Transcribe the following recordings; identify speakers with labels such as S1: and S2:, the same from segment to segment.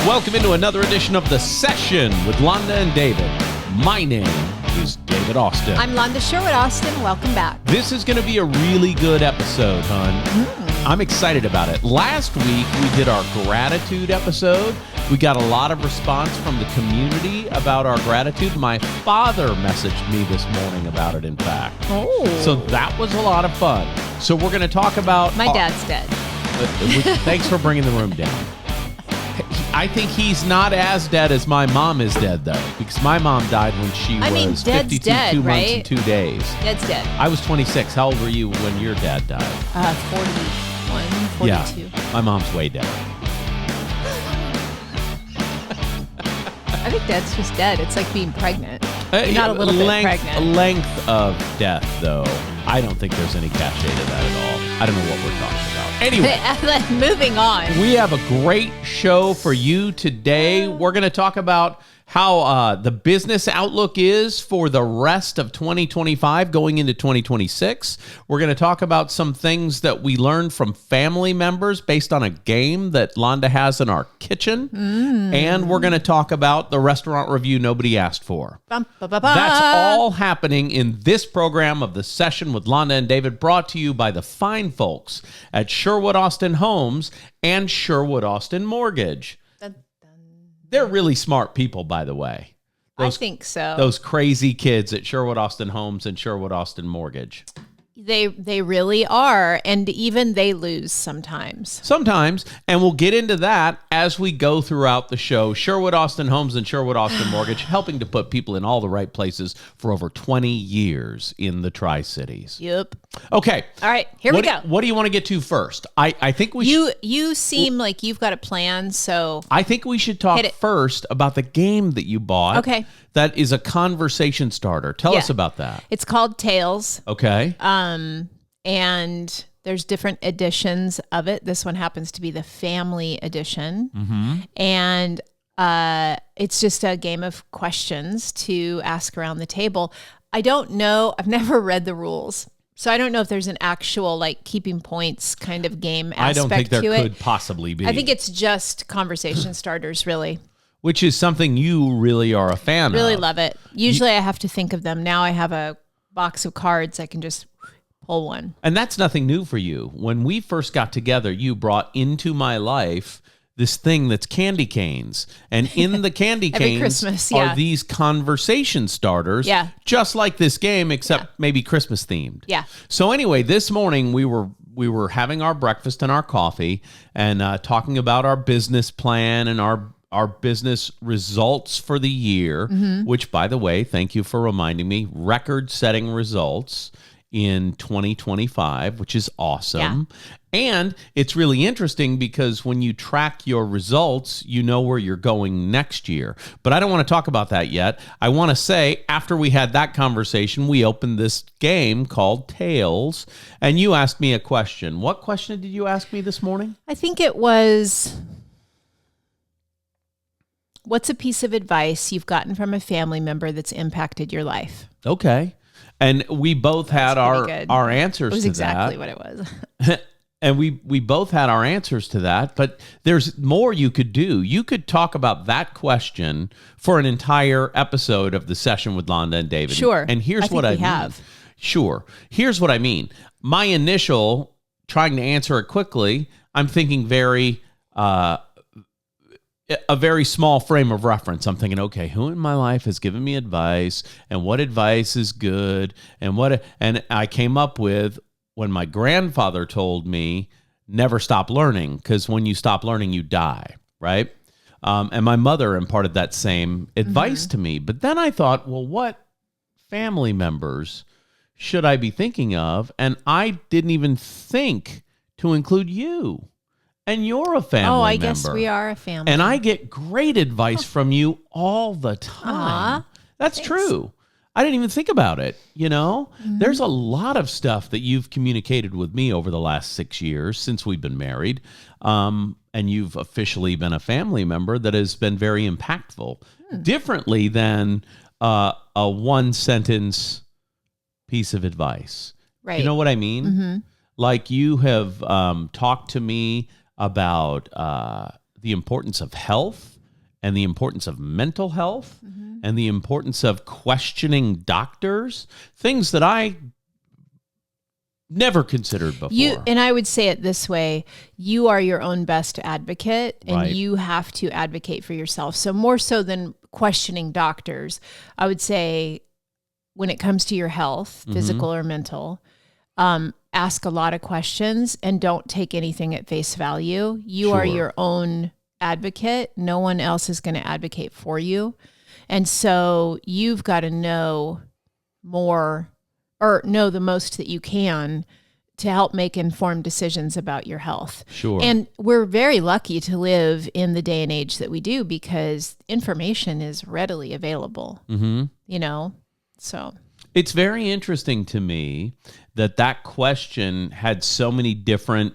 S1: Welcome into another edition of The Session with Londa and David. My name is David Austin.
S2: I'm Londa Sherwood Austin. Welcome back.
S1: This is going to be a really good episode, hon. I'm excited about it. Last week, we did our gratitude episode. We got a lot of response from the community about our gratitude. My father messaged me this morning about it, in fact.
S2: Oh.
S1: So that was a lot of fun. So we're going to talk about...
S2: My dad's dead.
S1: Thanks for bringing the room down. I think he's not as dead as my mom is dead, though, because my mom died when she was 52
S2: dead,
S1: 2 months
S2: right?
S1: and 2 days.
S2: Dad's dead.
S1: I was 26. How old were you when your dad died?
S2: 41, 42.
S1: Yeah, my mom's way dead.
S2: I think dad's just dead. It's like being pregnant. You're not a little bit pregnant.
S1: Length of death, though, I don't think there's any cachet to that at all. I don't know what we're talking about. Anyway,
S2: moving on.
S1: We have a great show for you today. We're going to talk about how the business outlook is for the rest of 2025 going into 2026. We're going to talk about some things that we learned from family members based on a game that Londa has in our kitchen. And we're going to talk about the restaurant review nobody asked for. That's all happening in this program of The Session with Londa and David, brought to you by the fine folks at Sherwood Austin Homes and Sherwood Austin Mortgage. They're really smart people, by the way.
S2: I think so.
S1: Those crazy kids at Sherwood Austin Homes and Sherwood Austin Mortgage.
S2: They really are, and even they lose sometimes.
S1: Sometimes, and we'll get into that as we go throughout the show. Sherwood Austin Homes and Sherwood Austin Mortgage, helping to put people in all the right places for over 20 years in the Tri-Cities.
S2: Yep.
S1: Okay.
S2: All right, here we go.
S1: What do you want to get to first? I think we should...
S2: You seem like you've got a plan, so...
S1: I think we should talk first about the game that you bought.
S2: Okay.
S1: That is a conversation starter. Tell us about that.
S2: It's called Tales.
S1: Okay.
S2: And there's different editions of it. This one happens to be the family edition. And it's just a game of questions to ask around the table. I don't know. I've never read the rules. So I don't know if there's an actual like keeping points kind of game aspect to it.
S1: I don't think there could possibly be.
S2: I think it's just conversation starters, really.
S1: Which is something you really are a fan of.
S2: Really love it. Usually I have to think of them. Now I have a box of cards. I can just pull one. And
S1: that's nothing new for you. When we first got together, you brought into my life this thing that's candy canes. And in the candy canes
S2: Christmas,
S1: are these conversation starters.
S2: Yeah.
S1: Just like this game, except maybe Christmas themed.
S2: Yeah.
S1: So anyway, this morning we were having our breakfast and our coffee and talking about our business plan and our business results for the year, which, by the way, thank you for reminding me, record-setting results in 2025, which is awesome. Yeah. And it's really interesting because when you track your results, you know where you're going next year. But I don't want to talk about that yet. I want to say, after we had that conversation, we opened this game called Tales, and you asked me a question. What question did you ask me this morning?
S2: I think it was... What's a piece of advice you've gotten from a family member that's impacted your life?
S1: Okay. And we both had our answers to that. It was
S2: exactly what it was.
S1: And we both had our answers to that, but there's more you could do. You could talk about that question for an entire episode of The Session with Londa and David.
S2: Sure.
S1: And here's what I mean. Sure. Here's what I mean. My initial trying to answer it quickly, I'm thinking a very small frame of reference. I'm thinking, okay, who in my life has given me advice and what advice is good and I came up with when my grandfather told me never stop learning, because when you stop learning, you die, right? And my mother imparted that same advice to me. But then I thought, well, what family members should I be thinking of? And I didn't even think to include you. And you're a family member.
S2: Oh, I guess we are a family.
S1: And I get great advice from you all the time. That's true. I didn't even think about it, you know? There's a lot of stuff that you've communicated with me over the last 6 years since we've been married. And you've officially been a family member that has been very impactful. Differently than a one-sentence piece of advice.
S2: Right.
S1: You know what I mean? Like you have talked to me about the importance of health and the importance of mental health and the importance of questioning doctors, things that I never considered before.
S2: And I would say it this way, you are your own best advocate, and
S1: Right.
S2: you have to advocate for yourself. So more so than questioning doctors, I would say when it comes to your health, physical or mental, ask a lot of questions and don't take anything at face value. You are
S1: Sure.
S2: your own advocate. No one else is going to advocate for you. And so you've got to know more, or know the most that you can, to help make informed decisions about your health.
S1: Sure.
S2: And we're very lucky to live in the day and age that we do, because information is readily available, you know? So
S1: It's very interesting to me that question had so many different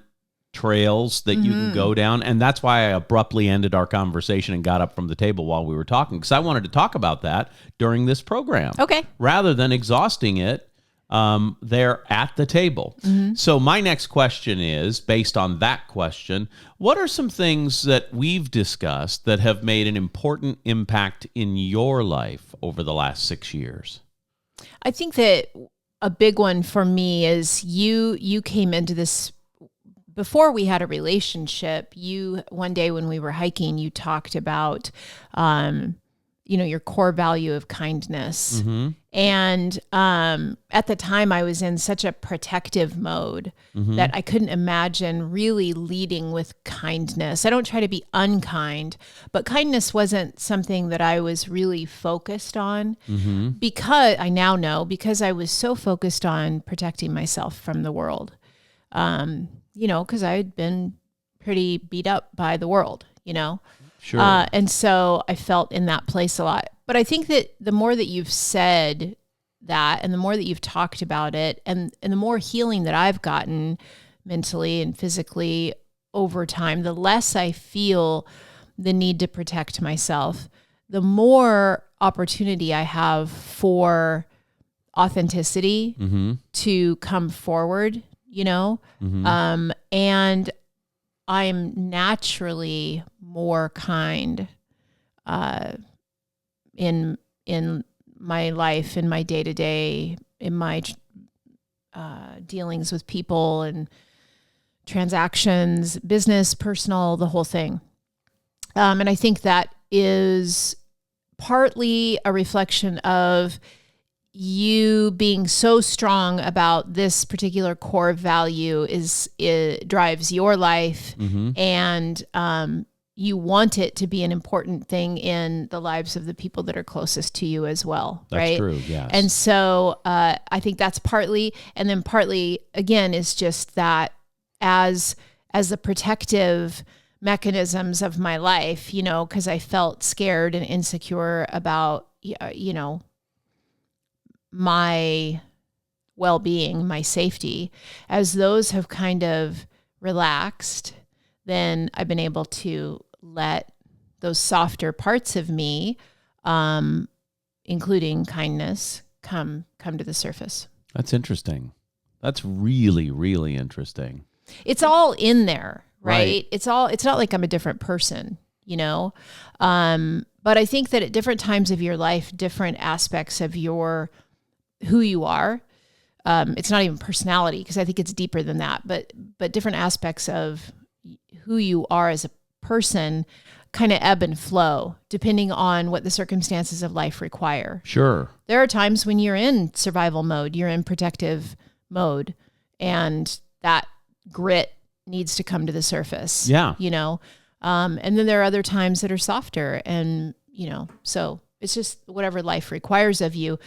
S1: trails that you can go down. And that's why I abruptly ended our conversation and got up from the table while we were talking, because I wanted to talk about that during this program.
S2: Okay.
S1: Rather than exhausting it there at the table. So my next question is, based on that question, what are some things that we've discussed that have made an important impact in your life over the last 6 years?
S2: I think that a big one for me is you came into this before we had a relationship. You, one day when we were hiking, you talked about, your core value of kindness. And at the time I was in such a protective mode that I couldn't imagine really leading with kindness. I don't try to be unkind, but kindness wasn't something that I was really focused on, because I now know, because I was so focused on protecting myself from the world. Because I had been pretty beat up by the world,
S1: Sure.
S2: And so I felt in that place a lot. But I think that the more that you've said that, and the more that you've talked about it, and the more healing that I've gotten mentally and physically over time, the less I feel the need to protect myself, the more opportunity I have for authenticity to come forward, and I'm naturally more kind in my life, in my day-to-day, in my dealings with people and transactions, business, personal, the whole thing. And I think that is partly a reflection of you being so strong about this particular core value it drives your life, and you want it to be an important thing in the lives of the people that are closest to you as well.
S1: That's
S2: right?
S1: true, yes.
S2: And so I think that's partly, and then partly again is just that as the protective mechanisms of my life, because I felt scared and insecure about, my well-being, my safety, as those have kind of relaxed, then I've been able to let those softer parts of me, including kindness, come to the surface.
S1: That's interesting. That's really, really interesting.
S2: It's all in there, right?
S1: Right.
S2: It's not like I'm a different person, but I think that at different times of your life, different aspects of who you are, it's not even personality, because I think it's deeper than that, but different aspects of who you are as a person kind of ebb and flow depending on what the circumstances of life require.
S1: Sure.
S2: There are times when you're in survival mode, you're in protective mode, and that grit needs to come to the surface.
S1: Yeah.
S2: And then there are other times that are softer, and, so it's just whatever life requires of you.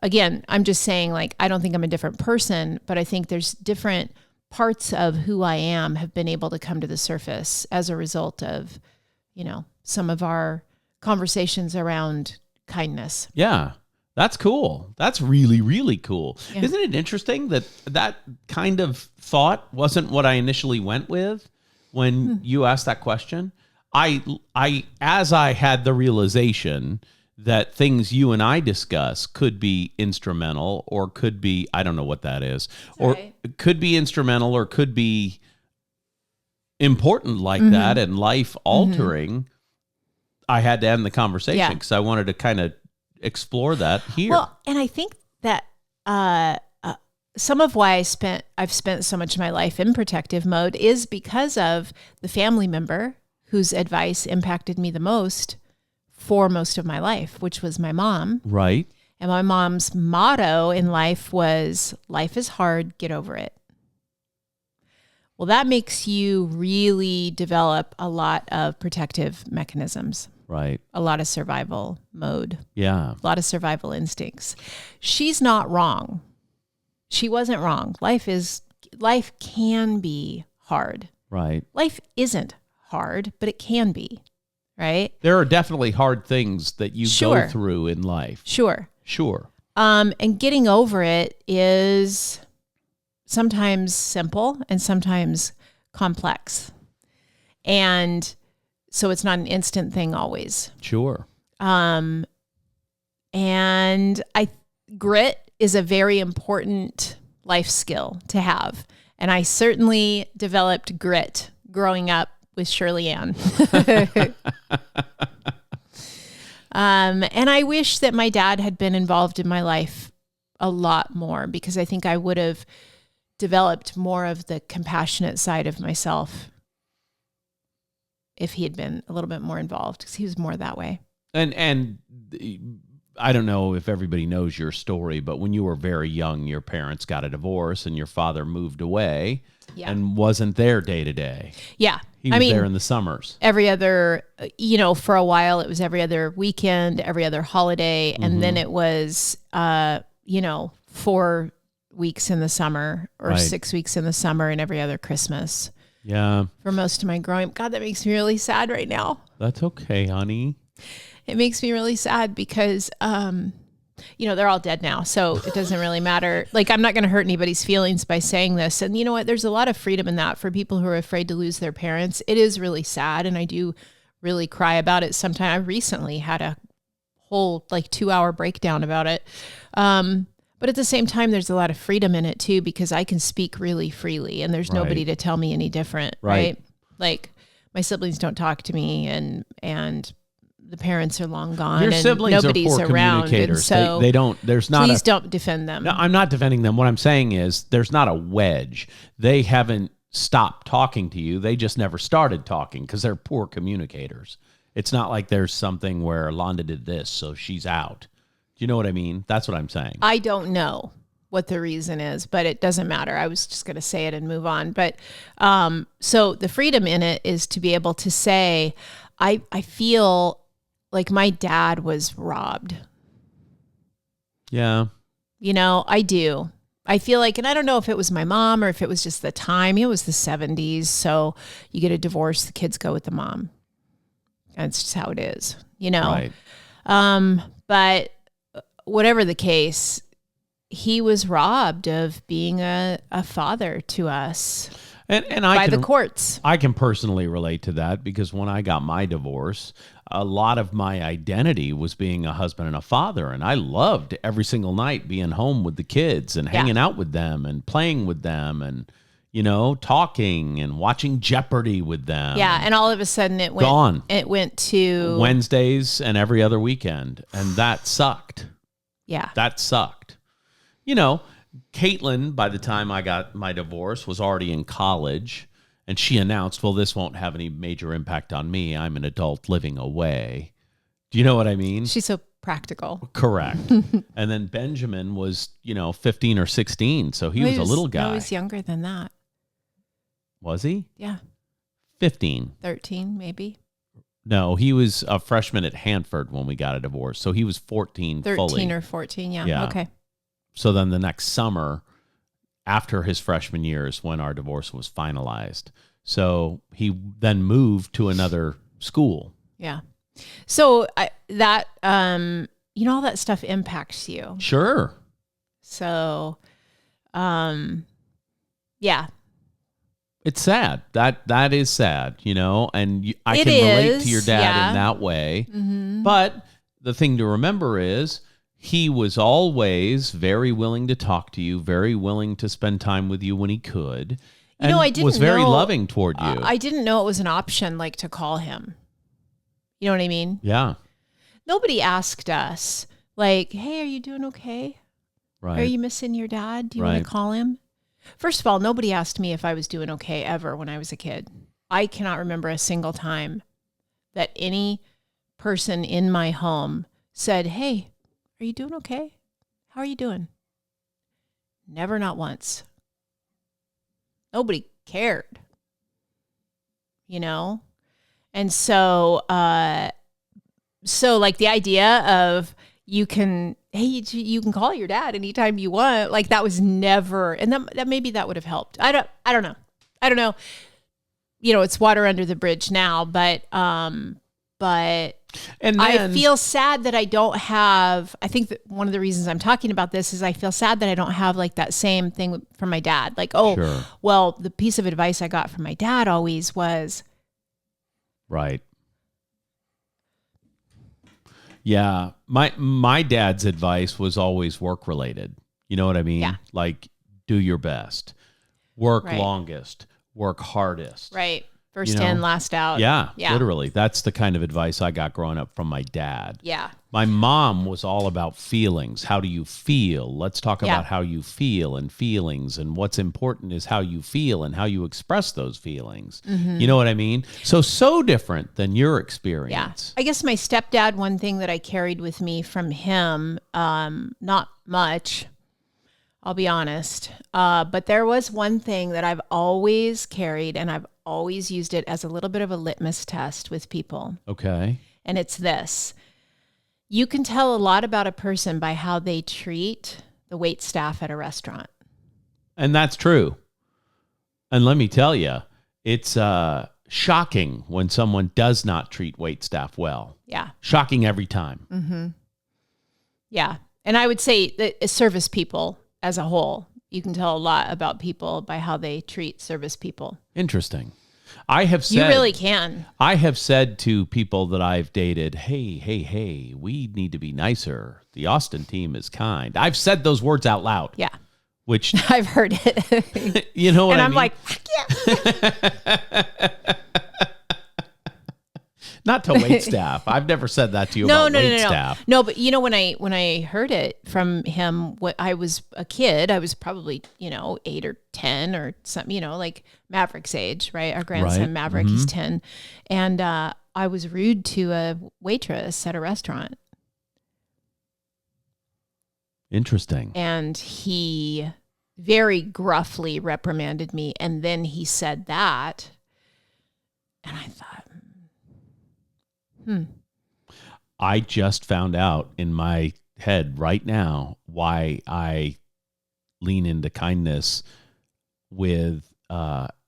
S2: Again, I'm just saying, I don't think I'm a different person, but I think there's different parts of who I am have been able to come to the surface as a result of, some of our conversations around kindness.
S1: Yeah. That's cool. That's really, really cool.
S2: Yeah.
S1: Isn't it interesting that kind of thought wasn't what I initially went with when you asked that question? As I had the realization that things you and I discuss could be instrumental, or could be, I don't know what that is, or
S2: right.
S1: could be instrumental, or could be important like that and life altering. I had to end the conversation
S2: Yeah.
S1: because I wanted to kind of explore that here.
S2: Well, and I think that some of why I've spent so much of my life in protective mode is because of the family member whose advice impacted me the most for most of my life, which was my mom.
S1: Right.
S2: And my mom's motto in life was, life is hard, get over it. Well, that makes you really develop a lot of protective mechanisms.
S1: Right.
S2: A lot of survival mode.
S1: Yeah.
S2: A lot of survival instincts. She's not wrong. She wasn't wrong. Life can be hard.
S1: Right.
S2: Life isn't hard, but it can be, right?
S1: There are definitely hard things that you go through in life.
S2: Sure. And getting over it is sometimes simple and sometimes complex. And so it's not an instant thing always.
S1: Sure.
S2: And grit is a very important life skill to have. And I certainly developed grit growing up with Shirley Ann. And I wish that my dad had been involved in my life a lot more, because I think I would have developed more of the compassionate side of myself if he had been a little bit more involved, because he was more that way.
S1: And I don't know if everybody knows your story, but when you were very young, your parents got a divorce and your father moved away and wasn't there day to day.
S2: Yeah.
S1: He was there in the summers.
S2: Every other, for a while it was every other weekend, every other holiday. And then it was, 4 weeks in the summer or 6 weeks in the summer and every other Christmas.
S1: Yeah.
S2: For most of my growing up. God, that makes me really sad right now.
S1: That's okay, honey.
S2: It makes me really sad because, they're all dead now. So it doesn't really matter. Like, I'm not going to hurt anybody's feelings by saying this. And you know what? There's a lot of freedom in that for people who are afraid to lose their parents. It is really sad. And I do really cry about it sometimes. I recently had a whole 2-hour breakdown about it. But at the same time, there's a lot of freedom in it too, because I can speak really freely and there's nobody to tell me any different. Right. Like, my siblings don't talk to me and the parents are long gone.
S1: Your
S2: and
S1: siblings
S2: nobody's
S1: are poor
S2: around.
S1: communicators.
S2: And so
S1: they don't, there's not
S2: please don't defend them.
S1: No, I'm not defending them. What I'm saying is there's not a wedge. They haven't stopped talking to you. They just never started talking because they're poor communicators. It's not like there's something where Londa did this, so she's out. Do you know what I mean? That's what I'm saying.
S2: I don't know what the reason is, but it doesn't matter. I was just going to say it and move on. But so the freedom in it is to be able to say, I feel like my dad was robbed.
S1: Yeah.
S2: I do. I feel like, and I don't know if it was my mom or if it was just the time. It was the 70s. So you get a divorce, the kids go with the mom. That's just how it is,
S1: Right.
S2: But whatever the case, he was robbed of being a father to us.
S1: And
S2: by the courts.
S1: I can personally relate to that because when I got my divorce, a lot of my identity was being a husband and a father. And I loved every single night being home with the kids and hanging out with them and playing with them and, talking and watching Jeopardy with them.
S2: Yeah. And all of a sudden it went
S1: gone.
S2: It went to
S1: Wednesdays and every other weekend. And that sucked.
S2: Yeah.
S1: That sucked. Caitlin, by the time I got my divorce, was already in college, and she announced, well, this won't have any major impact on me. I'm an adult living away. Do you know what I mean?
S2: She's so practical.
S1: Correct. And then Benjamin was, 15 or 16, so he was a little guy.
S2: No, he's younger than that.
S1: Was he?
S2: Yeah.
S1: 15.
S2: 13, maybe.
S1: No, he was a freshman at Hanford when we got a divorce, so he was 14
S2: 13
S1: fully.
S2: or 14, yeah. Okay.
S1: So then the next summer, after his freshman year, is when our divorce was finalized. So he then moved to another school.
S2: Yeah. So all that stuff impacts you.
S1: Sure.
S2: So, yeah.
S1: It's sad. That is sad, and I can relate to your dad in that way. Mm-hmm. But the thing to remember is, he was always very willing to talk to you, very willing to spend time with you when he could. And
S2: I didn't
S1: was very
S2: know,
S1: loving toward you.
S2: I didn't know it was an option, to call him. You know what I mean?
S1: Yeah.
S2: Nobody asked us, like, hey, are you doing okay?
S1: Right.
S2: Are you missing your dad? Do you
S1: Right.
S2: want to call him? First of all, nobody asked me if I was doing okay ever when I was a kid. I cannot remember a single time that any person in my home said, hey, are you doing okay? How are you doing? Never, not once. Nobody cared, you know? And so, like the idea of you can call your dad anytime you want, like that was never, and that maybe that would have helped. I don't know. You know, it's water under the bridge now, but
S1: And then,
S2: I feel sad that I don't have, I think that one of the reasons I'm talking about this is I feel sad that I don't have like that same thing from my dad. Like,
S1: Sure.
S2: well, the piece of advice I got from my dad always was,
S1: right. Yeah. My dad's advice was always work related. You know what I mean?
S2: Yeah.
S1: Like, do your best. Work
S2: Right.
S1: longest. Work hardest.
S2: right, first
S1: You know?
S2: in, last out.
S1: Yeah,
S2: Yeah.
S1: literally. That's the kind of advice I got growing up from my dad.
S2: Yeah.
S1: My mom was all about feelings. How do you feel? Let's talk
S2: Yeah.
S1: about how you feel and feelings. And what's important is how you feel and how you express those feelings.
S2: Mm-hmm.
S1: You know what I mean? So different than your
S2: Yeah.
S1: experience.
S2: I guess my stepdad, one thing that I carried with me from him, not much, I'll be honest. But there was one thing that I've always carried, and I've always used it as a little bit of a litmus test with people.
S1: Okay.
S2: And it's this. You can tell a lot about a person by how they treat the wait staff at a restaurant.
S1: And that's true. And let me tell you, it's shocking when someone does not treat wait staff well.
S2: Yeah.
S1: Shocking every time.
S2: Mm-hmm. Yeah. And I would say that service people as a whole, you can tell a lot about people by how they treat service people.
S1: Interesting. I have said,
S2: You really can.
S1: I have said to people that I've dated, hey, we need to be nicer. The Austin team is kind. I've said those words out loud.
S2: Yeah.
S1: Which,
S2: I've heard it.
S1: you know what
S2: And
S1: I
S2: I'm
S1: mean?
S2: like, yeah.
S1: Not to wait staff. I've never said that to you about wait staff.
S2: No, but you know, when I heard it from him, when I was a kid, I was probably, 8 or 10 or something, like Maverick's age, right? Our grandson,
S1: Right.
S2: Maverick, he's 10. And I was rude to a waitress at a restaurant.
S1: Interesting.
S2: And he very gruffly reprimanded me. And then he said that. And I thought,
S1: I just found out in my head right now why I lean into kindness with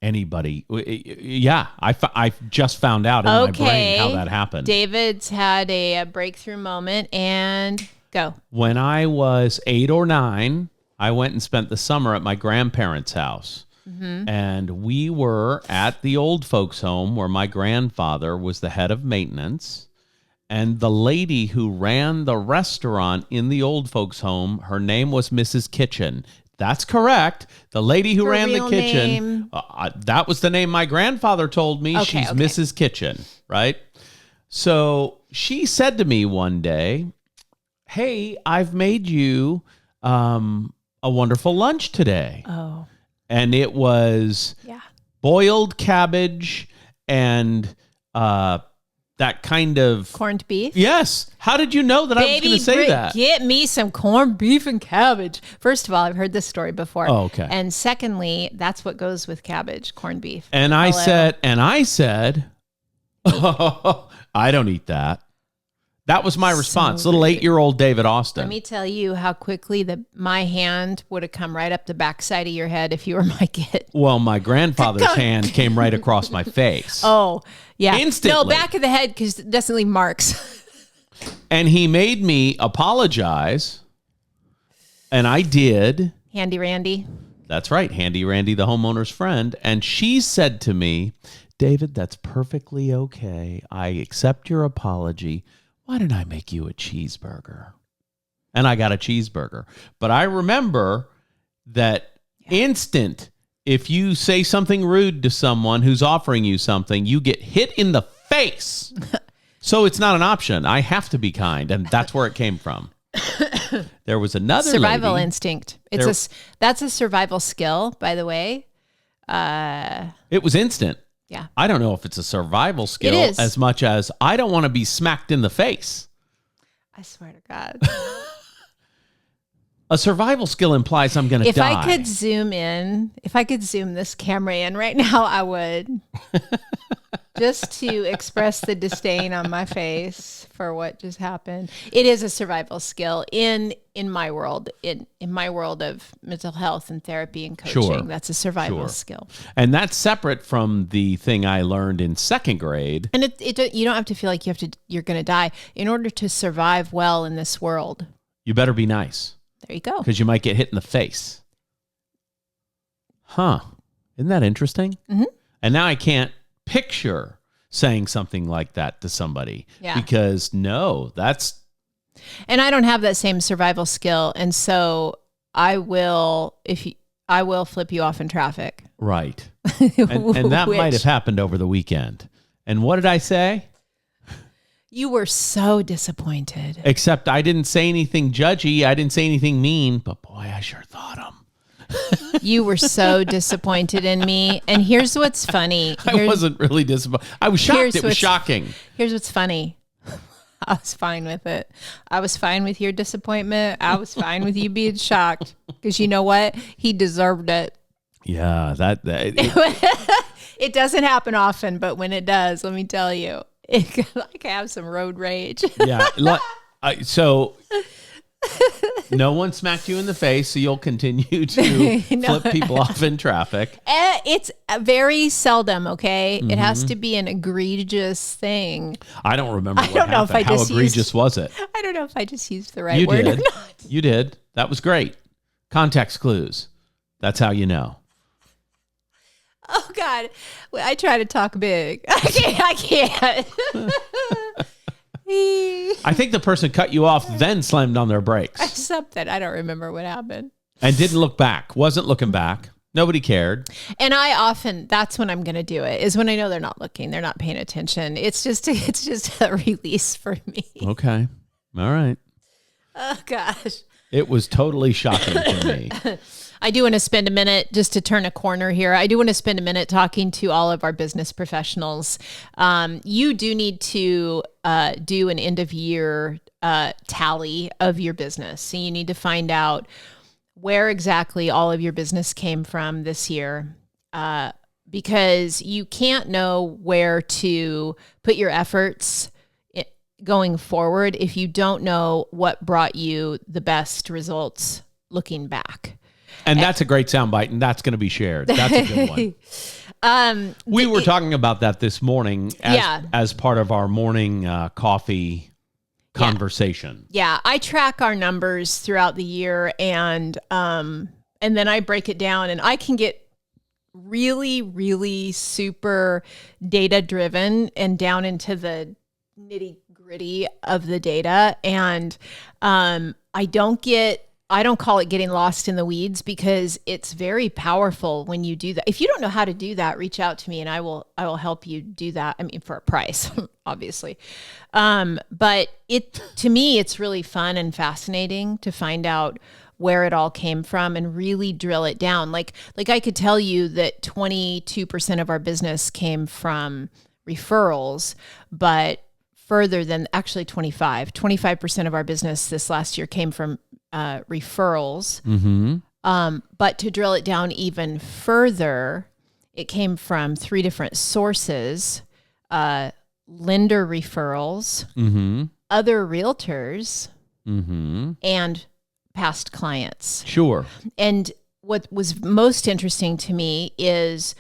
S1: anybody. Yeah, I just found out in my brain how that happened.
S2: David's had a breakthrough moment, and go.
S1: When I was 8 or 9, I went and spent the summer at my grandparents' house. Mm-hmm. And we were at the old folks' home where my grandfather was the head of maintenance. And the lady who ran the restaurant in the old folks' home, her name was Mrs. Kitchen. That's correct. The lady who ran the kitchen, that was the name my grandfather told me.
S2: Okay,
S1: She's
S2: okay.
S1: Mrs. Kitchen, right? So she said to me one day, hey, I've made you a wonderful lunch today.
S2: Oh,
S1: And it was
S2: yeah.
S1: boiled cabbage and that kind of
S2: Corned beef.
S1: Yes. How did you know that I was going to say that?
S2: Get me some corned beef and cabbage. First of all, I've heard this story before.
S1: Oh, okay.
S2: And secondly, that's what goes with cabbage, corned beef.
S1: And I said, oh, I don't eat that. That was my response. Little 8-year-old David Austin.
S2: Let me tell you how quickly my hand would have come right up the backside of your head if you were my kid.
S1: Well, my grandfather's hand came right across my face.
S2: Oh, yeah.
S1: Instantly.
S2: No, back of the head because it doesn't leave marks.
S1: And he made me apologize. And I did.
S2: Handy Randy.
S1: That's right. Handy Randy, the homeowner's friend. And she said to me, David, that's perfectly okay. I accept your apology. Why didn't I make you a cheeseburger? And I got a cheeseburger. But I remember that instant, if you say something rude to someone who's offering you something, you get hit in the face. So it's not an option. I have to be kind, and that's where it came from. There was another
S2: survival
S1: lady.
S2: instinct. That's a survival skill, by the way.
S1: It was instant.
S2: Yeah.
S1: I don't know if it's a survival skill
S2: It is.
S1: as much as I don't want to be smacked in the face.
S2: I swear to God.
S1: A survival skill implies I'm going to die.
S2: If I could zoom this camera in right now, I would. Just to express the disdain on my face for what just happened. It is a survival skill in my world, in my world of mental health and therapy and coaching.
S1: Sure.
S2: That's a survival skill.
S1: And that's separate from the thing I learned in second grade.
S2: And you don't have to feel like you're going to die. In order to survive well in this world,
S1: You better be nice.
S2: there you go.
S1: Because you might get hit in the face. Huh. Isn't that interesting?
S2: Mm-hmm.
S1: And now I can't picture saying something like that to somebody.
S2: Yeah.
S1: Because no, that's...
S2: And I don't have that same survival skill. And so I will flip you off in traffic.
S1: Right. And that might have happened over the weekend. And what did I say?
S2: You were so disappointed.
S1: Except I didn't say anything judgy. I didn't say anything mean. But boy, I sure thought them.
S2: You were so disappointed in me. And here's what's funny.
S1: I wasn't really disappointed. I was shocked. It was shocking.
S2: Here's what's funny. I was fine with it. I was fine with your disappointment. I was fine with you being shocked. Because you know what? He deserved it.
S1: Yeah,
S2: it doesn't happen often, but when it does, let me tell you, it can like have some road rage.
S1: Yeah. So no one smacked you in the face, so you'll continue to flip people off in traffic.
S2: It's very seldom, okay? Mm-hmm. It has to be an egregious thing.
S1: I don't remember what happened. How egregious was it?
S2: I don't know if I just used the right word or not.
S1: You did. That was great. Context clues. That's how you know.
S2: Oh, God. I try to talk big. I can't.
S1: I think the person cut you off, then slammed on their brakes.
S2: Something. I don't remember what happened.
S1: And didn't look back. Wasn't looking back. Nobody cared.
S2: And that's when I'm going to do it, is when I know they're not looking. They're not paying attention. It's just a release for me.
S1: Okay. All right.
S2: Oh, gosh.
S1: It was totally shocking to me.
S2: I do want to spend a minute just to turn a corner here. I do want to spend a minute talking to all of our business professionals. You do need to do an end of year tally of your business. So you need to find out where exactly all of your business came from this year, because you can't know where to put your efforts going forward if you don't know what brought you the best results looking back.
S1: And that's a great soundbite, and that's going to be shared. That's a good one. We were talking about that this morning as part of our morning coffee conversation.
S2: Yeah, I track our numbers throughout the year, and then I break it down, and I can get really, really super data driven and down into the nitty gritty of the data. And I don't call it getting lost in the weeds, because it's very powerful when you do that. If you don't know how to do that, reach out to me and I will help you do that. I mean, for a price, obviously. But to me, it's really fun and fascinating to find out where it all came from and really drill it down. Like I could tell you that 22% of our business came from referrals, but further than actually 25% of our business this last year came from referrals.
S1: Mm-hmm.
S2: But to drill it down even further, it came from 3 different sources: lender referrals,
S1: mm-hmm.
S2: other realtors,
S1: mm-hmm.
S2: and past clients.
S1: Sure.
S2: And what was most interesting to me is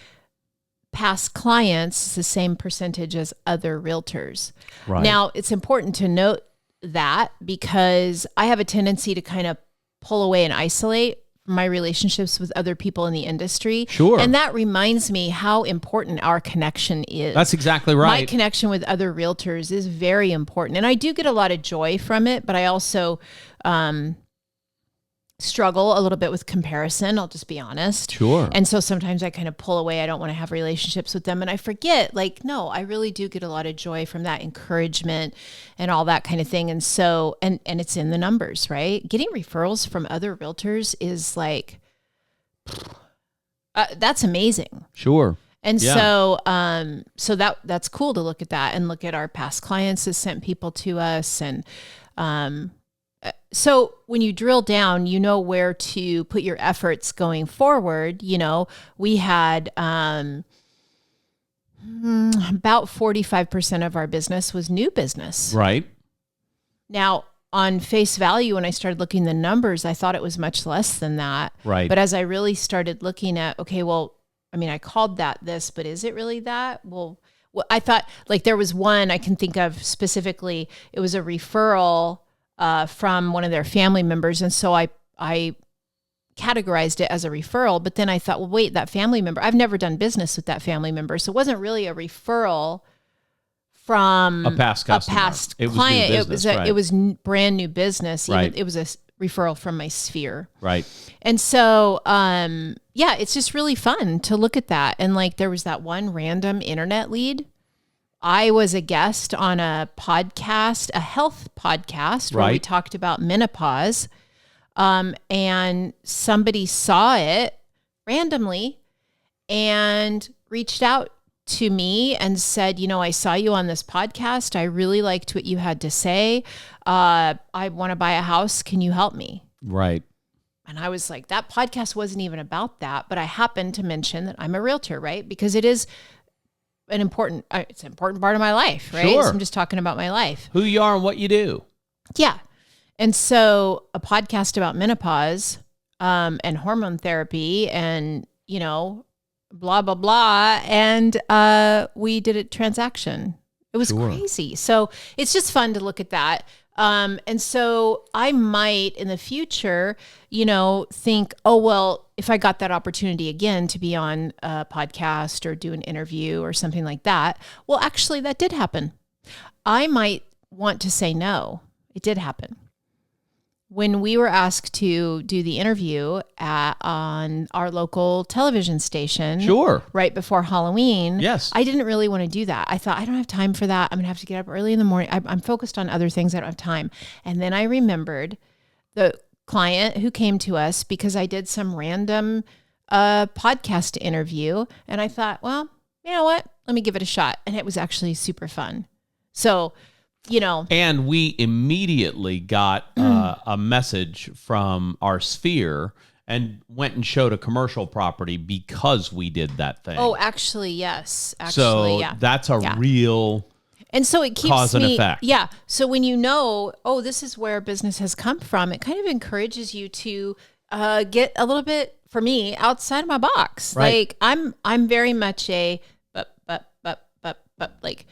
S2: past clients is the same percentage as other realtors.
S1: Right.
S2: Now, it's important to note that, because I have a tendency to kind of pull away and isolate my relationships with other people in the industry.
S1: Sure.
S2: And that reminds me how important our connection is.
S1: That's exactly right.
S2: My connection with other realtors is very important. And I do get a lot of joy from it, but I also struggle a little bit with comparison. I'll just be honest.
S1: Sure.
S2: And so sometimes I kind of pull away. I don't want to have relationships with them. And I forget, like, no, I really do get a lot of joy from that encouragement and all that kind of thing. And so, and it's in the numbers, right? Getting referrals from other realtors is like, that's amazing.
S1: Sure.
S2: And so that's cool to look at that and look at our past clients that sent people to us. And, so when you drill down, you know where to put your efforts going forward. You know, we had about 45% of our business was new business.
S1: Right.
S2: Now, on face value, when I started looking at the numbers, I thought it was much less than that.
S1: Right.
S2: But as I really started looking at, okay, well, I mean, I called that this, but is it really that? Well, I thought like there was one I can think of specifically. It was a referral from one of their family members. And so I categorized it as a referral, but then I thought, well, wait, that family member, I've never done business with that family member. So it wasn't really a referral from
S1: a past customer.
S2: A past
S1: it was
S2: client.
S1: New business,
S2: it was brand new business.
S1: Right.
S2: It was a referral from my sphere.
S1: Right.
S2: And so, yeah, it's just really fun to look at that. And like, there was that one random internet lead. I was a guest on a podcast, a health podcast, where we talked about menopause. And somebody saw it randomly and reached out to me and said, you know, I saw you on this podcast. I really liked what you had to say. I want to buy a house. Can you help me?
S1: Right.
S2: And I was like, that podcast wasn't even about that, but I happened to mention that I'm a realtor, right? Because it is it's an important part of my life, right?
S1: Sure.
S2: So I'm just talking about my life.
S1: Who you are and what you do.
S2: Yeah. And so a podcast about menopause, and hormone therapy and, you know, blah, blah, blah. And, we did a transaction. It was crazy. So it's just fun to look at that. And so I might in the future, you know, think, oh, well, if I got that opportunity again to be on a podcast or do an interview or something like that, well, actually that did happen. I might want to say no. It did happen. When we were asked to do the interview on our local television station, right before Halloween,
S1: yes,
S2: I didn't really want to do that. I thought, I don't have time for that. I'm going to have to get up early in the morning. I'm focused on other things. I don't have time. And then I remembered the client who came to us because I did some random podcast interview. And I thought, well, you know what? Let me give it a shot. And it was actually super fun. So, you know.
S1: And we immediately got a message from our sphere and went and showed a commercial property because we did that thing.
S2: Oh, actually, yes.
S1: So that's a real
S2: and so it keeps
S1: cause and effect.
S2: Yeah. So when you know, oh, this is where business has come from, it kind of encourages you to get a little bit, for me, outside of my box.
S1: Right.
S2: Like I'm very much a but like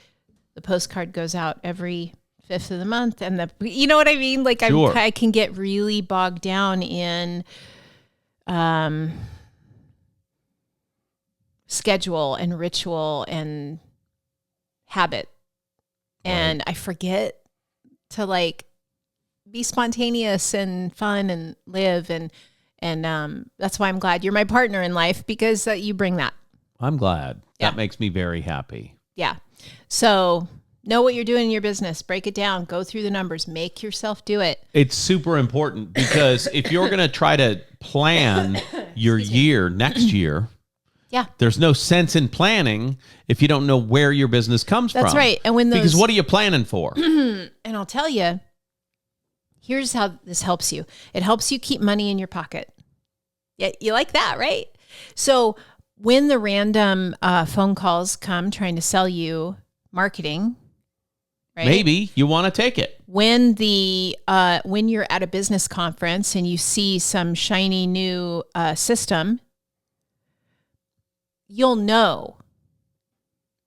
S2: the postcard goes out every 5th of the month, and you know what I mean? Like I can get really bogged down in schedule and ritual and habit. And I forget to like be spontaneous and fun and live. And that's why I'm glad you're my partner in life, because you bring that.
S1: I'm glad.
S2: Yeah.
S1: That makes me very happy.
S2: Yeah. So know what you're doing in your business. Break it down. Go through the numbers. Make yourself do it.
S1: It's super important because if you're going to try to plan your year next year, there's no sense in planning if you don't know where your business comes from.
S2: That's right. And
S1: because what are you planning for?
S2: And I'll tell you, here's how this helps you. It helps you keep money in your pocket. Yeah, you like that, right? So when the random phone calls come trying to sell you marketing, right?
S1: Maybe you want to take it.
S2: When you're at a business conference and you see some shiny new system, you'll know.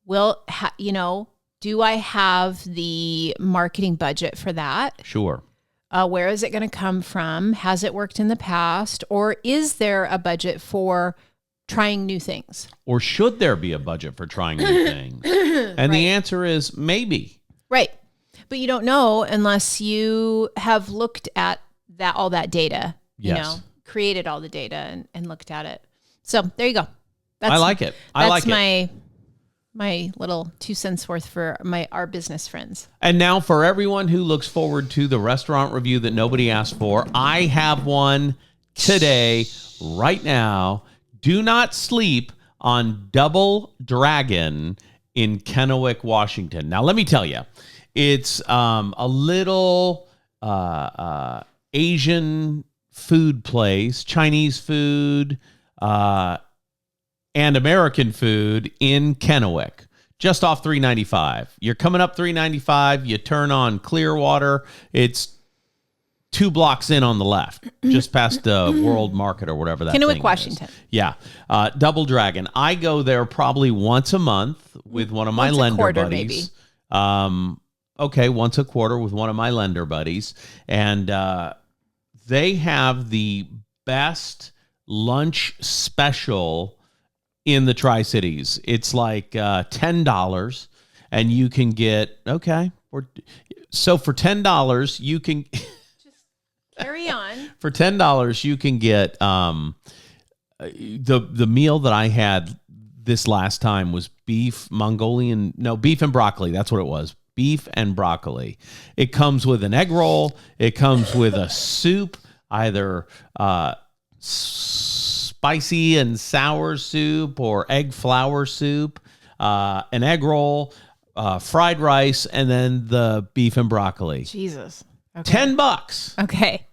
S2: Do I have the marketing budget for that?
S1: Sure.
S2: Where is it going to come from? Has it worked in the past? Or is there a budget for trying new things?
S1: Or should there be a budget for trying new things? And the answer is maybe.
S2: Right. But you don't know unless you have looked at all that data
S1: Yes.
S2: created all the data and looked at it. So there you go.
S1: I like it.
S2: That's my little 2 cents worth for our business friends.
S1: And now for everyone who looks forward to the restaurant review that nobody asked for, I have one today, right now. Do not sleep on Double Dragon in Kennewick, Washington. Now, let me tell you, it's a little Asian food place, Chinese food, and American food in Kennewick, just off 395. You're coming up 395, you turn on Clearwater. It's 2 blocks in on the left, just past the World Market or whatever that
S2: Kennewick,
S1: thing
S2: Washington.
S1: is. Yeah. Double Dragon. I go there probably once a month with one of my lender buddies. Maybe. Once a quarter with one of my lender buddies. And they have the best lunch special in the Tri-Cities. It's like $10, and you can get so for $10 you can
S2: just carry on.
S1: For $10 you can get the meal that I had this last time was beef and broccoli. That's what it was. Beef and broccoli. It comes with an egg roll. It comes with a soup, either spicy and sour soup or egg flour soup, an egg roll, fried rice, and then the beef and broccoli.
S2: Jesus. Okay.
S1: $10.
S2: Okay.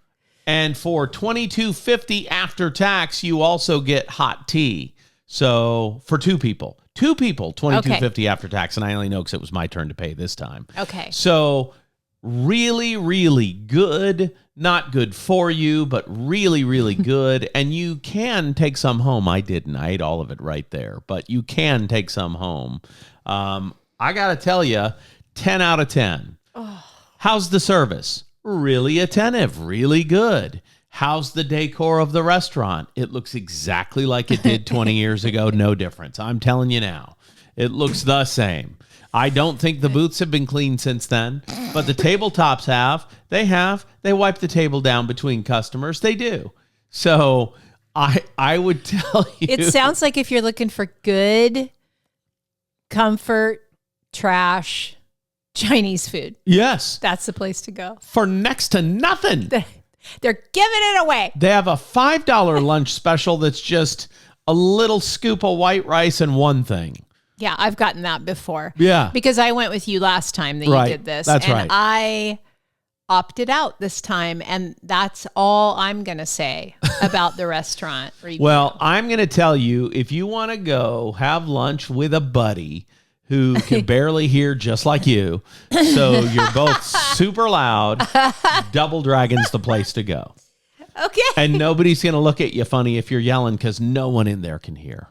S1: And for $22.50 after tax, you also get hot tea. So for two people, $22.50 after tax. And I only know because it was my turn to pay this time.
S2: Okay.
S1: So really, really good. Not good for you, but really, really good. And you can take some home. I didn't. I ate all of it right there. But you can take some home. I got to tell you, 10 out of 10. Oh. How's the service? Really attentive. Really good. How's the decor of the restaurant? It looks exactly like it did 20 years ago. No difference. I'm telling you now. It looks the same. I don't think the booths have been cleaned since then, but the tabletops have. They wipe the table down between customers. They do. So I would tell you.
S2: It sounds like if you're looking for good, comfort, trash, Chinese food.
S1: Yes.
S2: That's the place to go.
S1: For next to nothing.
S2: They're giving it away.
S1: They have a $5 lunch special that's just a little scoop of white rice and one thing.
S2: Yeah, I've gotten that before.
S1: Yeah.
S2: Because I went with you last time that you did this.
S1: That's
S2: and
S1: right.
S2: I opted out this time, and that's all I'm going to say about the restaurant review.
S1: Well, I'm going to tell you, if you want to go have lunch with a buddy who can barely hear just like you, so you're both super loud, Double Dragon's the place to go.
S2: Okay.
S1: And nobody's going to look at you funny if you're yelling because no one in there can hear.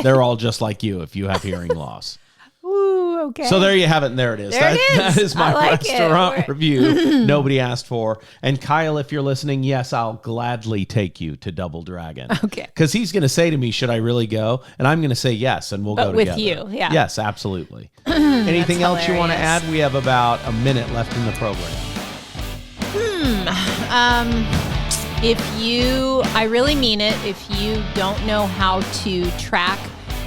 S1: They're all just like you if you have hearing loss.
S2: Ooh, okay.
S1: So there you have it, and there it is. That is my restaurant review nobody asked for. And Kyle, if you're listening, yes, I'll gladly take you to Double Dragon.
S2: Okay.
S1: Because he's going to say to me, should I really go? And I'm going to say yes, and we'll go
S2: with
S1: together.
S2: you, yeah.
S1: Yes, absolutely. Anything else you want to add? We have about a minute left in the program.
S2: I really mean it, if you don't know how to track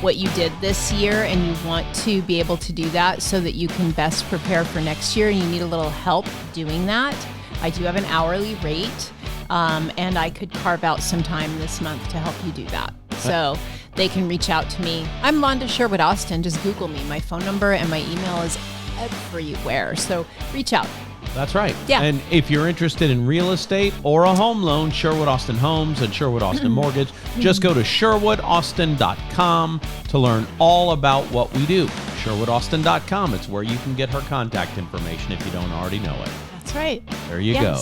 S2: what you did this year and you want to be able to do that so that you can best prepare for next year and you need a little help doing that, I do have an hourly rate, and I could carve out some time this month to help you do that. So they can reach out to me. I'm Londa Sherwood Austin. Just Google me. My phone number and my email is everywhere. So reach out.
S1: That's right.
S2: Yeah.
S1: And if you're interested in real estate or a home loan, Sherwood Austin Homes and Sherwood Austin Mortgage, just go to SherwoodAustin.com to learn all about what we do. SherwoodAustin.com. It's where you can get her contact information if you don't already know it.
S2: That's right.
S1: There you go.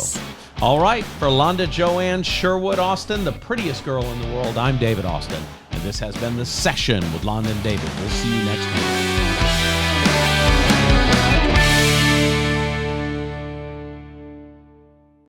S1: All right. For Londa Joanne Sherwood Austin, the prettiest girl in the world, I'm David Austin. And this has been The Session with Londa and David. We'll see you next week.